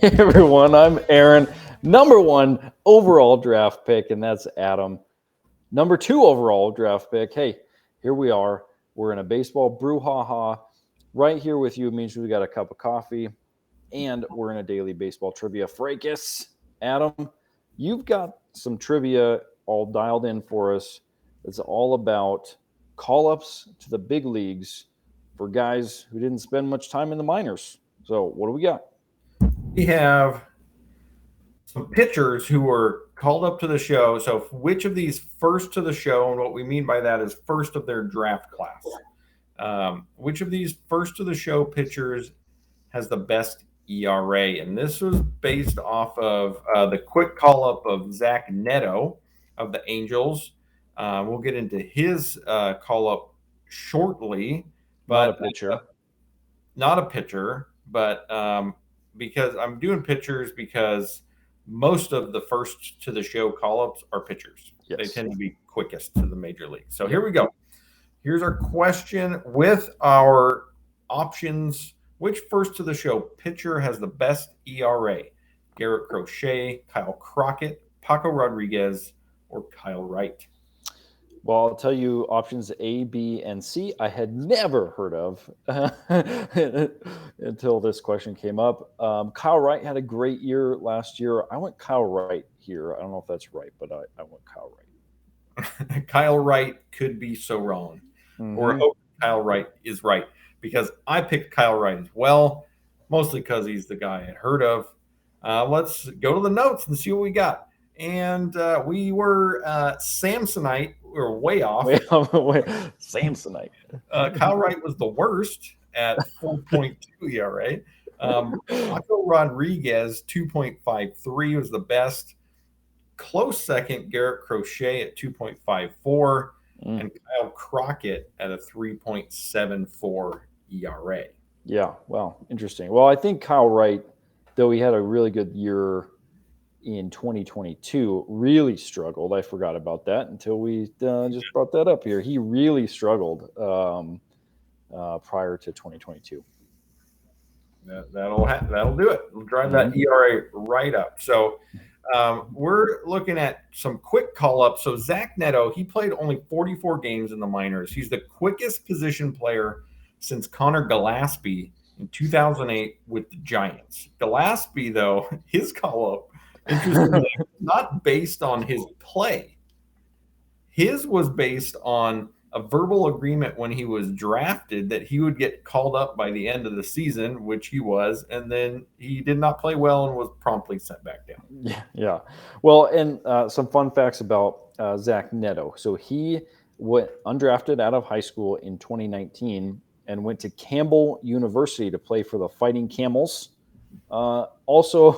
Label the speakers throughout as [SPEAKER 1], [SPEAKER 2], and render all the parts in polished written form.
[SPEAKER 1] Hey everyone, I'm Aaron. Number 1 overall draft pick, and that's Adam. Number 2 overall draft pick. Hey, here we are. We're in a baseball brouhaha. Right here with you means we got a cup of coffee, and we're in a daily baseball trivia fracas. Adam, you've got some trivia all dialed in for us. It's all about call-ups to the big leagues for guys who didn't spend much time in the minors. So what do we got?
[SPEAKER 2] We have some pitchers who were called up to the show. So which of these first to the show, and what we mean by that is first of their draft class. Which of these first to the show pitchers has the best ERA? And this was based off of the quick call up of Zach Neto of the Angels. We'll get into his call up shortly. But
[SPEAKER 1] Not a pitcher.
[SPEAKER 2] Not a pitcher, but because I'm doing pitchers because most of the first to the show call-ups are pitchers. Yes. They tend to be quickest to the major league. So here we go. Here's our question with our options. Which first to the show pitcher has the best ERA? Garrett Crochet, Kyle Crockett, Paco Rodriguez, or Kyle Wright?
[SPEAKER 1] Well, I'll tell you options A, B, and C I had never heard of until this question came up. Kyle Wright had a great year last year. I went Kyle Wright here. I don't know if that's right, but I went Kyle
[SPEAKER 2] Wright. Kyle Wright could be so wrong. Mm-hmm. Or hope Kyle Wright is right, because I picked Kyle Wright as well, mostly because he's the guy I had heard of. Let's go to the notes and see what we got. And we were Samsonite. We were way off.
[SPEAKER 1] Samsonite.
[SPEAKER 2] Kyle Wright was the worst at 4.2 ERA. Paco Rodriguez, 2.53 was the best. Close second, Garrett Crochet at 2.54. And Kyle Crockett at a 3.74 ERA.
[SPEAKER 1] Yeah, well, interesting. Well, I think Kyle Wright, though he had a really good year in 2022, really struggled. I forgot about that until we just brought that up here. He really struggled prior to 2022.
[SPEAKER 2] That'll do it. We'll drive that ERA right up. So we're looking at some quick call-ups. So Zach Neto, he played only 44 games in the minors. He's the quickest position player since Connor Gillespie in 2008 with the Giants. Gillespie, though, his call-up, interestingly, not based on his play. His was based on a verbal agreement when he was drafted that he would get called up by the end of the season, which he was, and then he did not play well and was promptly sent back down.
[SPEAKER 1] Yeah. Well, and some fun facts about Zach Neto. So he went undrafted out of high school in 2019 and went to Campbell University to play for the Fighting Camels. Also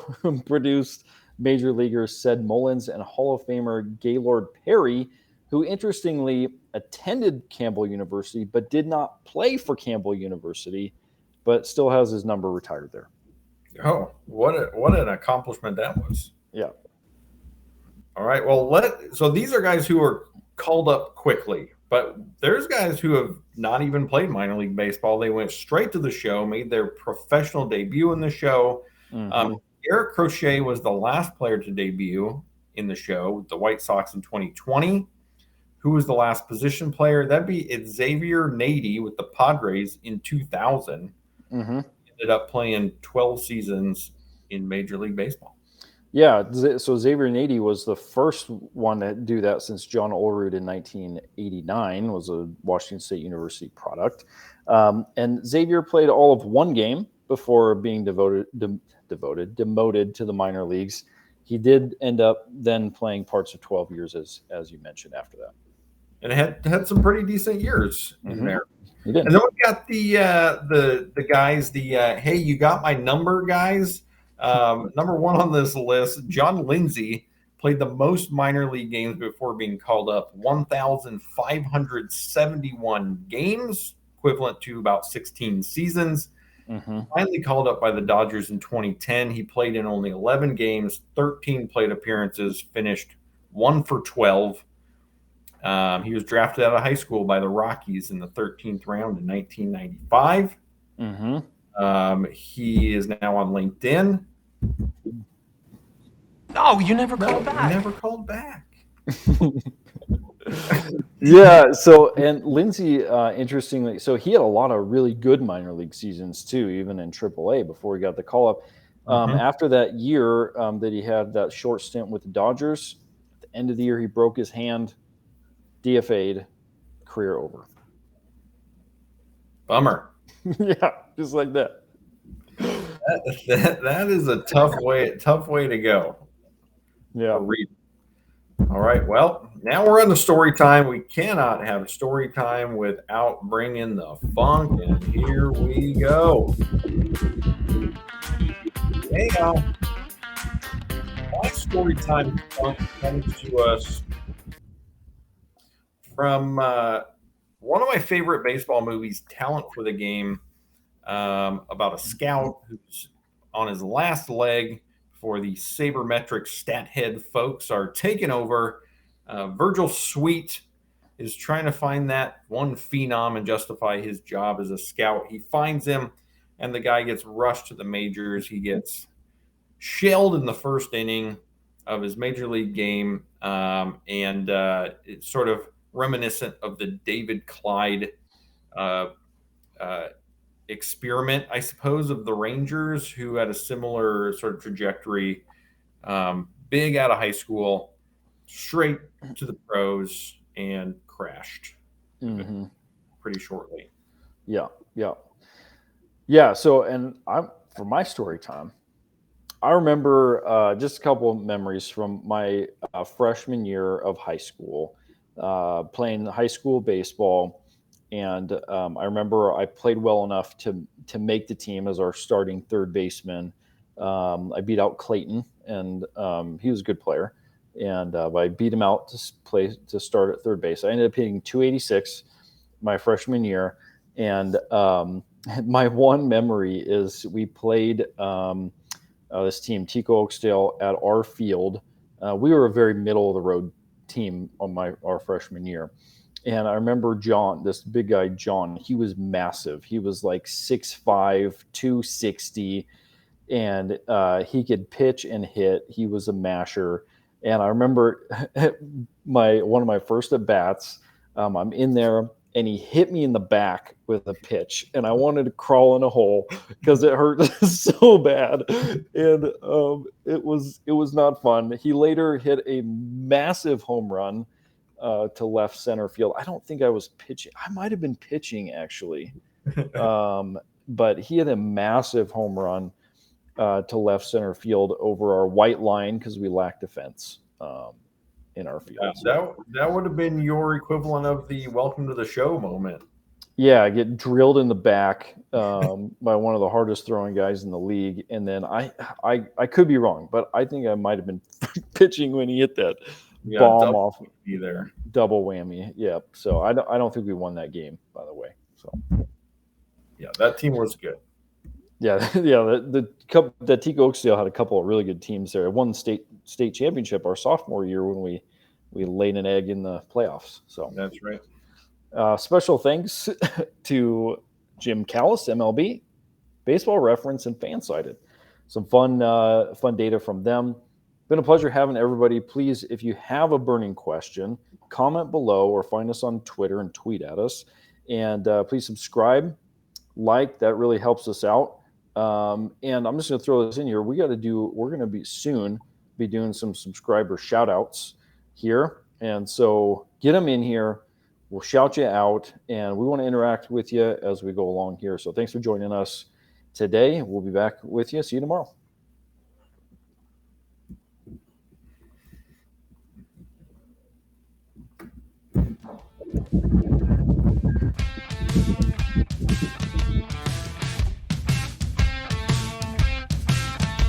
[SPEAKER 1] produced major leaguers Ced Mullins and Hall of Famer Gaylord Perry, who interestingly attended Campbell University but did not play for Campbell University, but still has his number retired there.
[SPEAKER 2] Oh, what an accomplishment that was.
[SPEAKER 1] Yeah.
[SPEAKER 2] All right. Well, so these are guys who are called up quickly, but there's guys who have not even played minor league baseball. They went straight to the show, made their professional debut in the show. Mm-hmm. Garrett Crochet was the last player to debut in the show with the White Sox in 2020. Who was the last position player? That'd be Xavier Nady with the Padres in 2000. Mm-hmm. Ended up playing 12 seasons in Major League Baseball.
[SPEAKER 1] Yeah, so Xavier Nady was the first one to do that since John Olerud in 1989, was a Washington State University product. And Xavier played all of one game before being demoted to the minor leagues. He did end up then playing parts of 12 years, as you mentioned, after that.
[SPEAKER 2] And had some pretty decent years in there.
[SPEAKER 1] He did.
[SPEAKER 2] And then we got the guys, hey, you got my number guys. Number one on this list, John Lindsay played the most minor league games before being called up, 1,571 games, equivalent to about 16 seasons. Mm-hmm. Finally called up by the Dodgers in 2010. He played in only 11 games, 13 plate appearances, finished 1 for 12. He was drafted out of high school by the Rockies in the 13th round in 1995. Mm-hmm. He is now on LinkedIn.
[SPEAKER 3] No, you never called
[SPEAKER 2] No,
[SPEAKER 3] back.
[SPEAKER 2] never called back.
[SPEAKER 1] Yeah. So, and Lindsey, interestingly, so he had a lot of really good minor league seasons too, even in AAA before he got the call up. After that year that he had that short stint with the Dodgers, at the end of the year, he broke his hand, DFA'd, career over.
[SPEAKER 2] Bummer.
[SPEAKER 1] Yeah, just like that.
[SPEAKER 2] That is a tough way to go.
[SPEAKER 1] Yeah.
[SPEAKER 2] All right. Well, now we're on the story time. We cannot have story time without bringing the funk, and here we go. Hey, my story time funk comes to us from one of my favorite baseball movies, Talent for the Game, about a scout who's on his last leg before the sabermetric stat head folks are taking over. Virgil Sweet is trying to find that one phenom and justify his job as a scout. He finds him, and the guy gets rushed to the majors. He gets shelled in the first inning of his major league game, and it's sort of reminiscent of the David Clyde experiment, I suppose, of the Rangers, who had a similar sort of trajectory. Big out of high school, straight to the pros, and crashed pretty shortly.
[SPEAKER 1] Yeah. Yeah. So, and for my story time, I remember just a couple of memories from my freshman year of high school, playing high school baseball. And I remember I played well enough to make the team as our starting third baseman. I beat out Clayton, and he was a good player. And I beat him out to start at third base. I ended up hitting 286 my freshman year. And my one memory is we played this team, Tico Oakdale, at our field. We were a very middle of the road team on our freshman year. And I remember John, this big guy, John, he was massive. He was like 6'5", 260, and he could pitch and hit. He was a masher. And I remember one of my first at bats, I'm in there, and he hit me in the back with a pitch, and I wanted to crawl in a hole because it hurt so bad, and it was not fun. He later hit a massive home run to left center field. I don't think I was pitching. I might have been pitching actually, but he had a massive home run to left center field over our white line because we lacked defense in our field.
[SPEAKER 2] That would have been your equivalent of the welcome to the show moment.
[SPEAKER 1] Yeah, I get drilled in the back by one of the hardest throwing guys in the league, and then I could be wrong, but I think I might have been pitching when he hit that bomb off
[SPEAKER 2] there.
[SPEAKER 1] Double whammy. Yeah. So I don't think we won that game, by the way. So
[SPEAKER 2] yeah, that team was good.
[SPEAKER 1] Yeah, the Tico Oakdale had a couple of really good teams there. It won the state championship our sophomore year when we laid an egg in the playoffs. So
[SPEAKER 2] that's right.
[SPEAKER 1] Special thanks to Jim Callis, MLB, Baseball Reference, and Fansided. Some fun data from them. Been a pleasure having everybody. Please, if you have a burning question, comment below or find us on Twitter and tweet at us. And please subscribe, that really helps us out. And I'm just going to throw this in here. We're going to soon be doing some subscriber shout outs here. And so get them in here. We'll shout you out, and we want to interact with you as we go along here. So thanks for joining us today. We'll be back with you. See you tomorrow.